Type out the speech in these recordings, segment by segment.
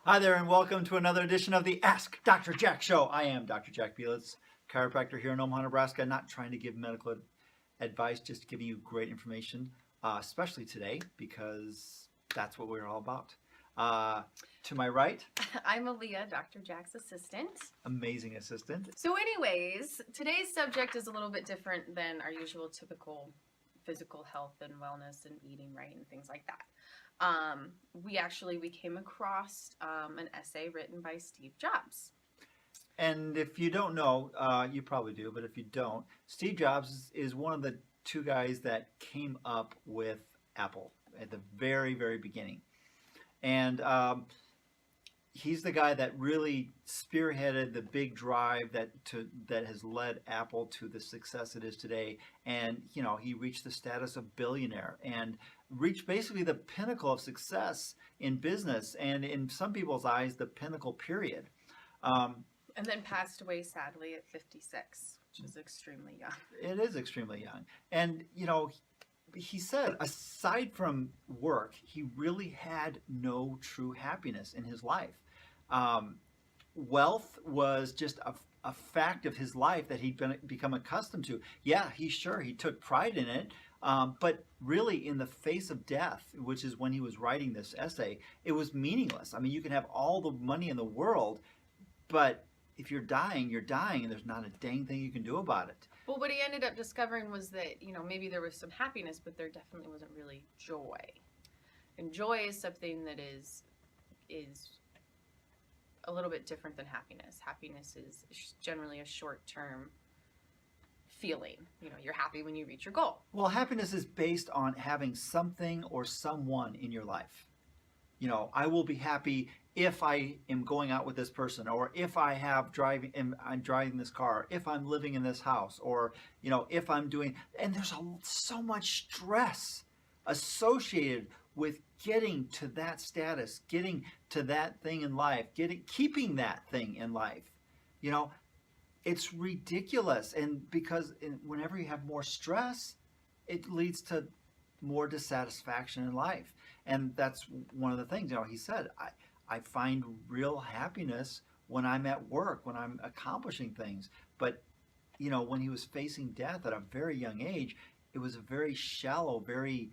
Hi there, and welcome to another edition of the Ask Dr. Jack Show. I am Dr. Jack Bielitz, chiropractor here in Omaha, Nebraska. Not trying to give medical advice, just giving you great information, especially today because that's what we're all about. To my right, I'm Aaliyah, Dr. Jack's assistant. amazing assistant. So, anyways, today's subject is a little bit different than our usual typical physical health and wellness and eating right and things like that. We came across an essay written by Steve Jobs. And if you don't know, you probably do, but if you don't, Steve Jobs is one of the two guys that came up with Apple at the very, very beginning. And he's the guy that really spearheaded the big drive that has led Apple to the success it is today. And he reached the status of billionaire and reached basically the pinnacle of success in business, and in some people's eyes, the pinnacle period. And then passed away sadly at 56, which is extremely young. It is extremely young, and he said, aside from work, he really had no true happiness in his life. Wealth was just a fact of his life that he'd become accustomed to. Yeah, he took pride in it, but really in the face of death, which is when he was writing this essay, it was meaningless. I mean, you can have all the money in the world, but if you're dying, and there's not a dang thing you can do about it. Well, what he ended up discovering was that, maybe there was some happiness, but there definitely wasn't really joy. And joy is something that is a little bit different than happiness. Happiness is generally a short-term feeling. You're happy when you reach your goal. Well, happiness is based on having something or someone in your life. I will be happy if I am going out with this person, or if I'm driving this car, if I'm living in this house, or if I'm doing. And there's so much stress associated with getting to that status, getting to that thing in life, keeping that thing in life. It's ridiculous, and because whenever you have more stress, it leads to more dissatisfaction in life. And that's one of the things, he said, I find real happiness when I'm at work, when I'm accomplishing things. But, when he was facing death at a very young age, it was a very shallow, very,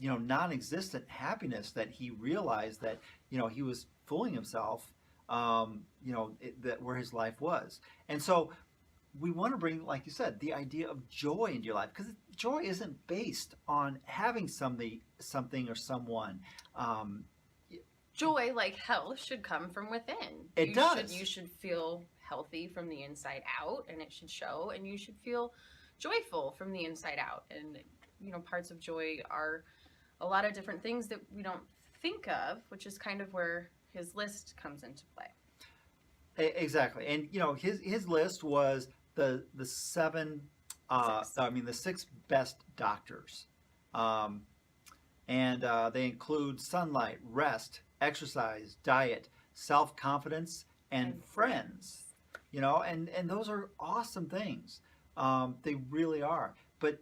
non-existent happiness that he realized that, he was fooling himself, that where his life was. And so we want to bring, like you said, the idea of joy into your life, because joy isn't based on having something or someone. Joy, like health, should come from within. It does. You should feel healthy from the inside out, and it should show, and you should feel joyful from the inside out. And, parts of joy are a lot of different things that we don't think of, which is kind of where his list comes into play. Exactly. And, his list was the six best doctors. And they include sunlight, rest, exercise, diet, self-confidence, and friends. And those are awesome things. They really are. But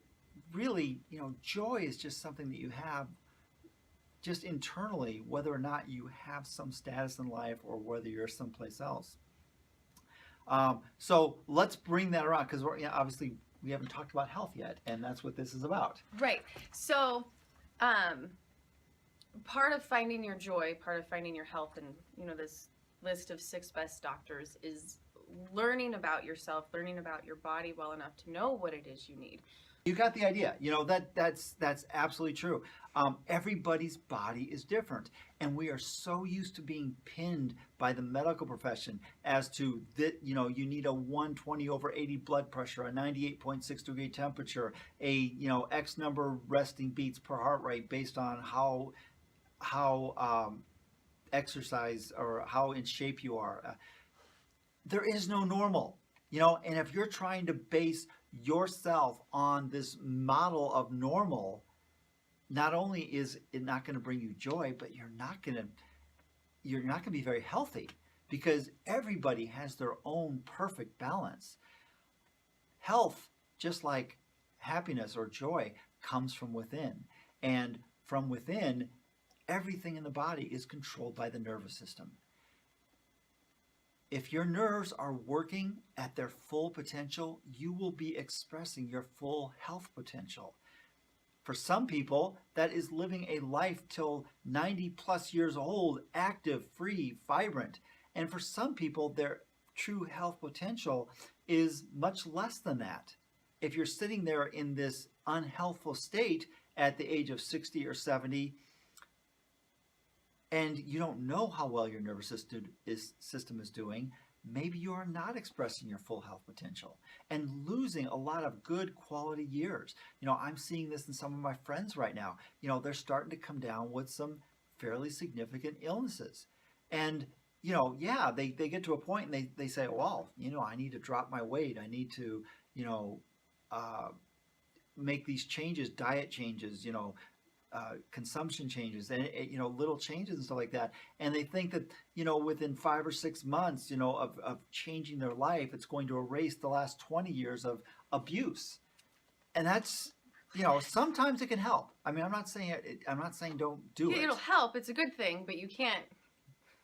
really, joy is just something that you have just internally, whether or not you have some status in life or whether you're someplace else. So let's bring that around, because obviously we haven't talked about health yet, and that's what this is about. Right. So part of finding your joy, part of finding your health, and this list of 6 best doctors is learning about yourself, learning about your body well enough to know what it is you need. You got the idea. That's absolutely true. Everybody's body is different, and we are so used to being pinned by the medical profession as to that. You need a 120/80 blood pressure, a 98.6 degree temperature, a X number resting beats per heart rate based on how exercise or how in shape you are. There is no normal, and if you're trying to base yourself on this model of normal, not only is it not going to bring you joy, but you're not going to be very healthy, because everybody has their own perfect balance. Health, just like happiness or joy, comes from within, and from within everything in the body is controlled by the nervous system. If your nerves are working at their full potential, you will be expressing your full health potential. For some people, that is living a life till 90 plus years old, active, free, vibrant. And for some people, their true health potential is much less than that. If you're sitting there in this unhealthful state at the age of 60 or 70, and you don't know how well your nervous system is doing, maybe you are not expressing your full health potential and losing a lot of good quality years. I'm seeing this in some of my friends right now. They're starting to come down with some fairly significant illnesses. And, they get to a point and they say, well, I need to drop my weight. I need to, make these changes, diet changes, consumption changes, and little changes and stuff like that, and they think that within 5 or 6 months of changing their life, it's going to erase the last 20 years of abuse. And that's sometimes it can help. I'm not saying don't do it. It'll help. It's a good thing, but you can't.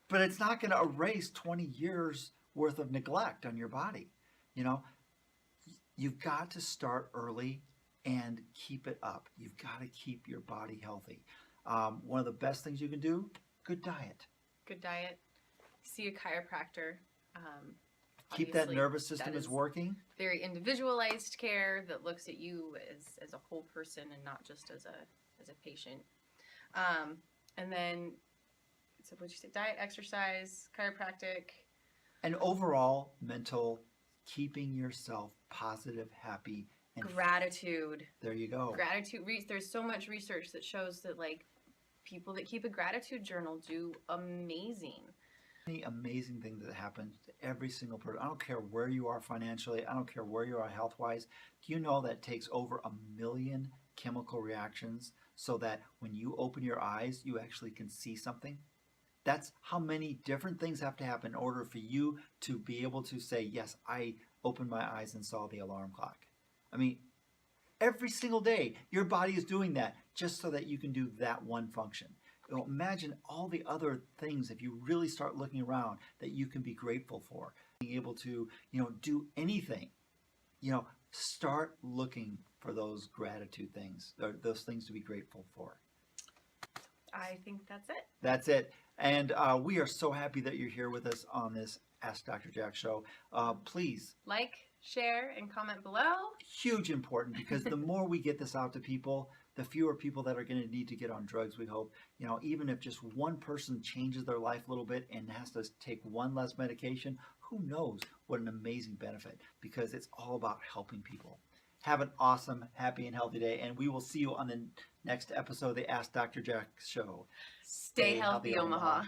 But it's not going to erase 20 years worth of neglect on your body. You've got to start early and keep it up. You've got to keep your body healthy. One of the best things you can do, good diet. Good diet. See a chiropractor. Keep that Obviously, nervous system that is working. Very individualized care that looks at you as a whole person and not just as a patient. And then, so what'd you say? Diet, exercise, chiropractic. And overall, mental, keeping yourself positive, happy, and gratitude. There you go. Gratitude. There's so much research that shows that people that keep a gratitude journal do amazing. Any amazing thing that happens to every single person. I don't care where you are financially. I don't care where you are health-wise. Do you know that it takes over 1 million chemical reactions so that when you open your eyes, you actually can see something? That's how many different things have to happen in order for you to be able to say, yes, I opened my eyes and saw the alarm clock. Every single day, your body is doing that just so that you can do that one function. Imagine all the other things, if you really start looking around, that you can be grateful for. Being able to, do anything. Start looking for those gratitude things, those things to be grateful for. I think that's it. That's it. And we are so happy that you're here with us on this Ask Dr. Jack show. Please like, share, and comment below. Huge important, because the more we get this out to people, the fewer people that are going to need to get on drugs, we hope. Even if just one person changes their life a little bit and has to take one less medication, who knows what an amazing benefit, because it's all about helping people. Have an awesome, happy, and healthy day, and we will see you on the next episode of the Ask Dr. Jack show. Stay healthy, Omaha.